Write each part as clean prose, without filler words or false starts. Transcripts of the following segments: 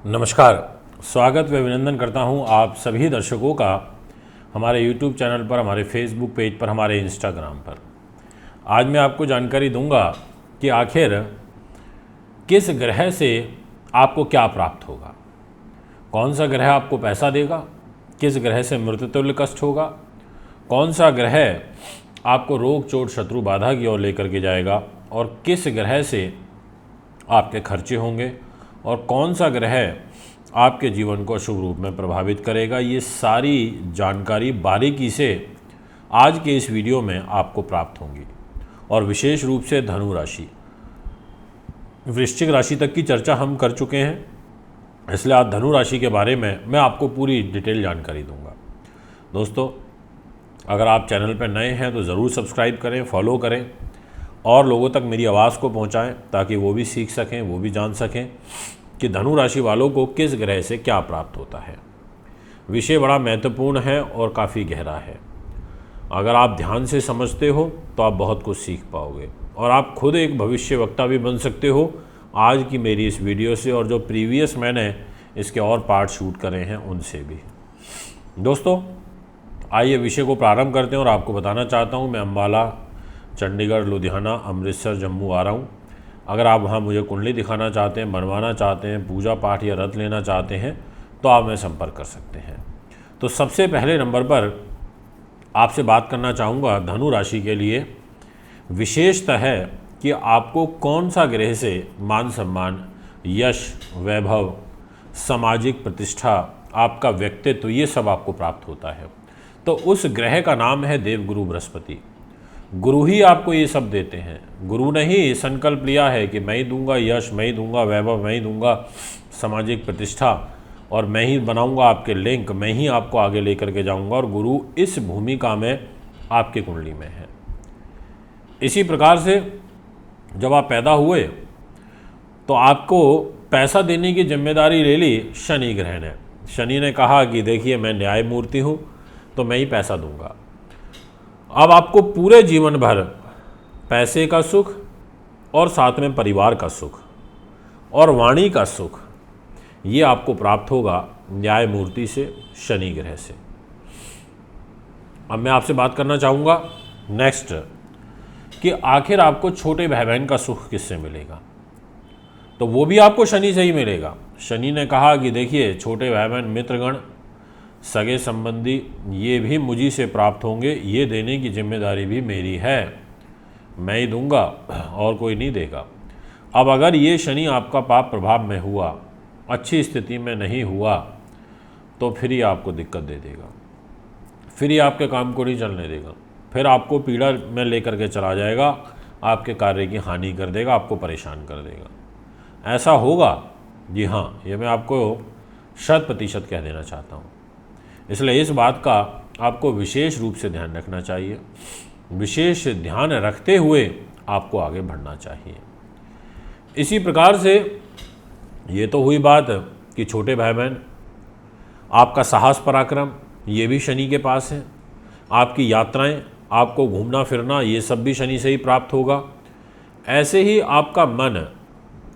नमस्कार। स्वागत व अभिनंदन करता हूं आप सभी दर्शकों का हमारे YouTube चैनल पर, हमारे Facebook पेज पर, हमारे Instagram पर। आज मैं आपको जानकारी दूंगा कि आखिर किस ग्रह से आपको क्या प्राप्त होगा, कौन सा ग्रह आपको पैसा देगा, किस ग्रह से मृत्युतुल्य कष्ट होगा, कौन सा ग्रह आपको रोग चोट शत्रु बाधा की ओर लेकर के जाएगा और किस ग्रह से आपके खर्चे होंगे और कौन सा ग्रह आपके जीवन को शुभ रूप में प्रभावित करेगा। ये सारी जानकारी बारीकी से आज के इस वीडियो में आपको प्राप्त होंगी। और विशेष रूप से धनु राशि, वृश्चिक राशि तक की चर्चा हम कर चुके हैं, इसलिए आज धनु राशि के बारे में मैं आपको पूरी डिटेल जानकारी दूंगा। दोस्तों, अगर आप चैनल पर नए हैं तो ज़रूर सब्सक्राइब करें, फॉलो करें और लोगों तक मेरी आवाज़ को पहुंचाएं ताकि वो भी सीख सकें, वो भी जान सकें कि धनु राशि वालों को किस ग्रह से क्या प्राप्त होता है। विषय बड़ा महत्वपूर्ण है और काफ़ी गहरा है। अगर आप ध्यान से समझते हो तो आप बहुत कुछ सीख पाओगे और आप खुद एक भविष्यवक्ता भी बन सकते हो आज की मेरी इस वीडियो से और जो प्रीवियस मैंने इसके और पार्ट शूट करे हैं उनसे भी। दोस्तों, आइए विषय को प्रारंभ करते हैं और आपको बताना चाहता हूँ मैं अम्बाला, चंडीगढ़, लुधियाना, अमृतसर, जम्मू आ रहा हूँ। अगर आप वहाँ मुझे कुंडली दिखाना चाहते हैं, बनवाना चाहते हैं, पूजा पाठ या व्रत लेना चाहते हैं तो आप मैं संपर्क कर सकते हैं। तो सबसे पहले नंबर पर आपसे बात करना चाहूँगा धनु राशि के लिए विशेषतः है कि आपको कौन सा ग्रह से मान सम्मान, यश, वैभव, सामाजिक प्रतिष्ठा, आपका व्यक्तित्व, ये सब आपको प्राप्त होता है। तो उस ग्रह का नाम है देवगुरु बृहस्पति। गुरु ही आपको ये सब देते हैं। गुरु ने ही संकल्प लिया है कि मैं ही दूंगा यश, मैं ही दूंगा वैभव, मैं ही दूंगा सामाजिक प्रतिष्ठा और मैं ही बनाऊंगा आपके लिंक, मैं ही आपको आगे लेकर के जाऊंगा। और गुरु इस भूमिका में आपकी कुंडली में है। इसी प्रकार से जब आप पैदा हुए तो आपको पैसा देने की जिम्मेदारी ले ली शनि ग्रह ने। शनि ने कहा कि देखिए, मैं न्याय मूर्ति हूँ तो मैं ही पैसा दूंगा। अब आपको पूरे जीवन भर पैसे का सुख और साथ में परिवार का सुख और वाणी का सुख ये आपको प्राप्त होगा न्याय मूर्ति से, शनि ग्रह से। अब मैं आपसे बात करना चाहूँगा नेक्स्ट कि आखिर आपको छोटे भाई बहन का सुख किससे मिलेगा। तो वो भी आपको शनि से ही मिलेगा। शनि ने कहा कि देखिए, छोटे भाई बहन, मित्रगण, सगे संबंधी ये भी मुझी से प्राप्त होंगे, ये देने की जिम्मेदारी भी मेरी है, मैं ही दूंगा और कोई नहीं देगा। अब अगर ये शनि आपका पाप प्रभाव में हुआ, अच्छी स्थिति में नहीं हुआ, तो फिर ही आपको दिक्कत दे देगा, फिर ही आपके काम को नहीं चलने देगा, फिर आपको पीड़ा में लेकर के चला जाएगा, आपके कार्य की हानि कर देगा, आपको परेशान कर देगा। ऐसा होगा, जी हाँ, ये मैं आपको 100% कह देना चाहता हूँ। इसलिए इस बात का आपको विशेष रूप से ध्यान रखना चाहिए, विशेष ध्यान रखते हुए आपको आगे बढ़ना चाहिए। इसी प्रकार से ये तो हुई बात कि छोटे भाई बहन, आपका साहस पराक्रम ये भी शनि के पास है। आपकी यात्राएं, आपको घूमना फिरना, ये सब भी शनि से ही प्राप्त होगा। ऐसे ही आपका मन,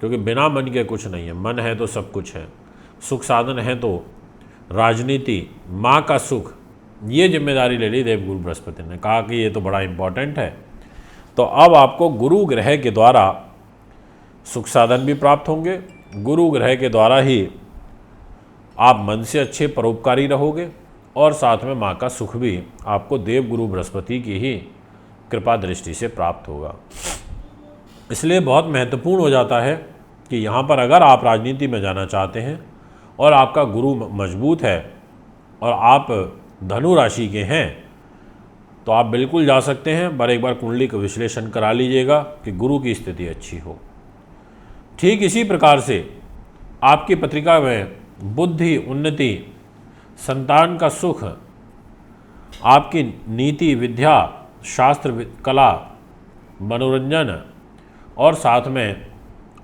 क्योंकि बिना मन के कुछ नहीं है, मन है तो सब कुछ है, सुख साधन है तो राजनीति, माँ का सुख, ये जिम्मेदारी ले ली देवगुरु बृहस्पति ने। कहा कि ये तो बड़ा इम्पॉर्टेंट है। तो अब आपको गुरु ग्रह के द्वारा सुख साधन भी प्राप्त होंगे। गुरु ग्रह के द्वारा ही आप मन से अच्छे परोपकारी रहोगे और साथ में माँ का सुख भी आपको देवगुरु बृहस्पति की ही कृपा दृष्टि से प्राप्त होगा। इसलिए बहुत महत्वपूर्ण हो जाता है कि यहाँ पर अगर आप राजनीति में जाना चाहते हैं और आपका गुरु मजबूत है और आप धनु राशि के हैं तो आप बिल्कुल जा सकते हैं, पर एक बार कुंडली का विश्लेषण करा लीजिएगा कि गुरु की स्थिति अच्छी हो। ठीक इसी प्रकार से आपकी पत्रिका में बुद्धि, उन्नति, संतान का सुख, आपकी नीति, विद्या, शास्त्र, कला, मनोरंजन और साथ में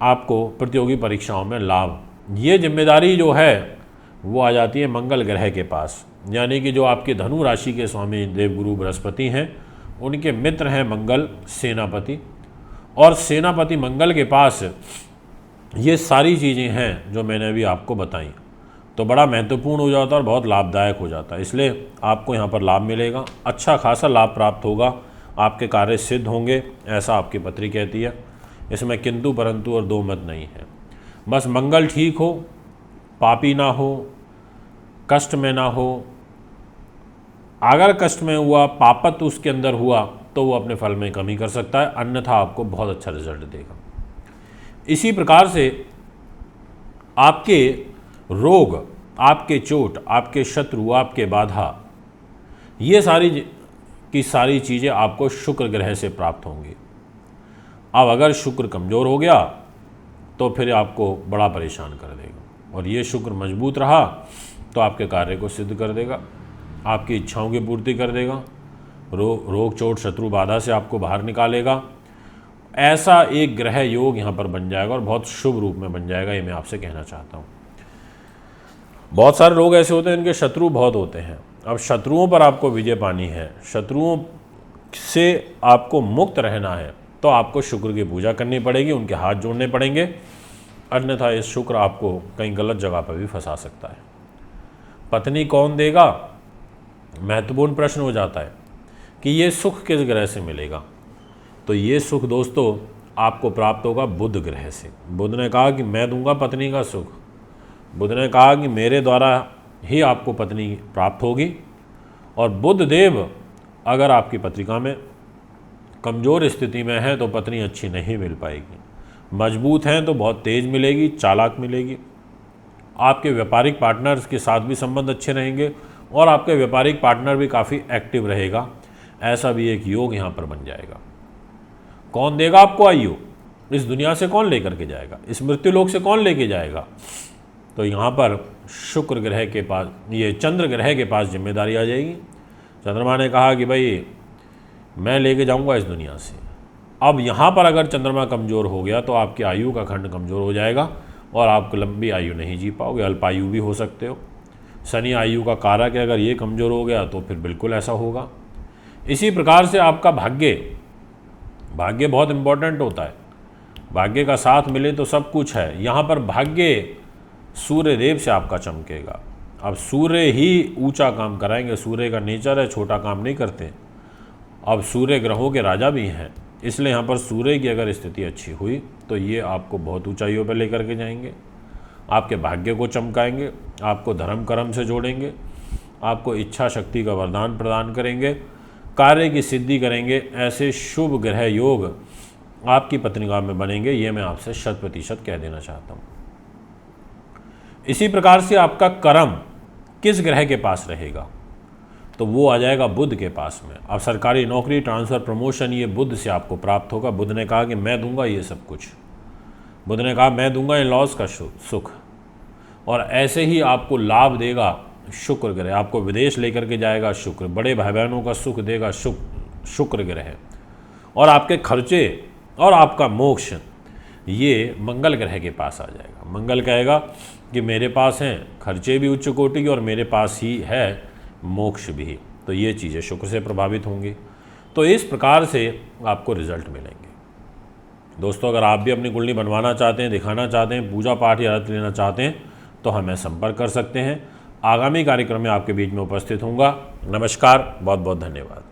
आपको प्रतियोगी परीक्षाओं में लाभ, ये जिम्मेदारी जो है वो आ जाती है मंगल ग्रह के पास। यानी कि जो आपके धनु राशि के स्वामी देवगुरु बृहस्पति हैं, उनके मित्र हैं मंगल, सेनापति, और सेनापति मंगल के पास ये सारी चीज़ें हैं जो मैंने अभी आपको बताई, तो बड़ा महत्वपूर्ण हो जाता है और बहुत लाभदायक हो जाता है। इसलिए आपको यहाँ पर लाभ मिलेगा, अच्छा खासा लाभ प्राप्त होगा, आपके कार्य सिद्ध होंगे, ऐसा आपकी पत्री कहती है। इसमें किंतु परंतु और दो मत नहीं है। बस मंगल ठीक हो, पापी ना हो, कष्ट में ना हो। अगर कष्ट में हुआ, पापत उसके अंदर हुआ, तो वो अपने फल में कमी कर सकता है, अन्यथा आपको बहुत अच्छा रिजल्ट देगा। इसी प्रकार से आपके रोग, आपके चोट, आपके शत्रु, आपके बाधा, ये सारी की सारी चीज़ें आपको शुक्र ग्रह से प्राप्त होंगी। अब अगर शुक्र कमज़ोर हो गया तो फिर आपको बड़ा परेशान कर देगा, और ये शुक्र मजबूत रहा तो आपके कार्य को सिद्ध कर देगा, आपकी इच्छाओं की पूर्ति कर देगा, रोग चोट शत्रु बाधा से आपको बाहर निकालेगा। ऐसा एक ग्रह योग यहाँ पर बन जाएगा और बहुत शुभ रूप में बन जाएगा, ये मैं आपसे कहना चाहता हूँ। बहुत सारे लोग ऐसे होते हैं इनके शत्रु बहुत होते हैं। अब शत्रुओं पर आपको विजय पानी है, शत्रुओं से आपको मुक्त रहना है, तो आपको शुक्र की पूजा करनी पड़ेगी, उनके हाथ जोड़ने पड़ेंगे, अन्यथा ये शुक्र आपको कहीं गलत जगह पर भी फंसा सकता है। पत्नी कौन देगा, महत्वपूर्ण प्रश्न हो जाता है कि ये सुख किस ग्रह से मिलेगा। तो ये सुख दोस्तों आपको प्राप्त होगा बुध ग्रह से। बुध ने कहा कि मैं दूंगा पत्नी का सुख। बुध ने कहा कि मेरे द्वारा ही आपको पत्नी प्राप्त होगी। और बुध देव अगर आपकी पत्रिका में कमज़ोर स्थिति में है तो पत्नी अच्छी नहीं मिल पाएगी, मजबूत हैं तो बहुत तेज़ मिलेगी, चालाक मिलेगी। आपके व्यापारिक पार्टनर्स के साथ भी संबंध अच्छे रहेंगे और आपके व्यापारिक पार्टनर भी काफ़ी एक्टिव रहेगा, ऐसा भी एक योग यहाँ पर बन जाएगा। कौन देगा आपको आयु, इस दुनिया से कौन लेकर के जाएगा, इस मृत्यु लोक से कौन लेके जाएगा। तो यहाँ पर शुक्र ग्रह के पास, ये चंद्र ग्रह के पास जिम्मेदारी आ जाएगी। चंद्रमा ने कहा कि भाई मैं लेके जाऊँगा इस दुनिया से। अब यहाँ पर अगर चंद्रमा कमज़ोर हो गया तो आपकी आयु का खंड कमज़ोर हो जाएगा और आप लंबी आयु नहीं जी पाओगे, अल्पायु भी हो सकते हो। शनि आयु का कारक है, अगर ये कमज़ोर हो गया तो फिर बिल्कुल ऐसा होगा। इसी प्रकार से आपका भाग्य बहुत इम्पोर्टेंट होता है। भाग्य का साथ मिले तो सब कुछ है। यहाँ पर भाग्य सूर्य देव से आपका चमकेगा। अब सूर्य ही ऊंचा काम कराएंगे, सूर्य का नेचर है, छोटा काम नहीं करते। अब सूर्य ग्रहों के राजा भी हैं, इसलिए यहाँ पर सूर्य की अगर स्थिति अच्छी हुई तो ये आपको बहुत ऊंचाइयों पर लेकर के जाएंगे, आपके भाग्य को चमकाएंगे, आपको धर्म कर्म से जोड़ेंगे, आपको इच्छा शक्ति का वरदान प्रदान करेंगे, कार्य की सिद्धि करेंगे। ऐसे शुभ ग्रह योग आपकी पत्रिका में बनेंगे, ये मैं आपसे 100% कह देना चाहता हूँ। इसी प्रकार से आपका कर्म किस ग्रह के पास रहेगा, तो वो आ जाएगा बुध के पास में। अब सरकारी नौकरी, ट्रांसफ़र, प्रमोशन ये बुध से आपको प्राप्त होगा। बुध ने कहा कि मैं दूंगा ये सब कुछ, बुध ने कहा मैं दूंगा इन लॉस का सुख, और ऐसे ही आपको लाभ देगा शुक्र ग्रह। आपको विदेश लेकर के जाएगा शुक्र, बड़े भाई बहनों का सुख देगा शुक्र ग्रह, और आपके खर्चे और आपका मोक्ष ये मंगल ग्रह के पास आ जाएगा। मंगल कहेगा कि मेरे पास हैं खर्चे भी उच्च कोटि के और मेरे पास ही है मोक्ष भी, तो ये चीज़ें शुक्र से प्रभावित होंगी। तो इस प्रकार से आपको रिजल्ट मिलेंगे। दोस्तों, अगर आप भी अपनी कुंडली बनवाना चाहते हैं, दिखाना चाहते हैं, पूजा पाठ या अर्थ लेना चाहते हैं तो हमें संपर्क कर सकते हैं। आगामी कार्यक्रम में आपके बीच में उपस्थित होऊंगा। नमस्कार, बहुत बहुत धन्यवाद।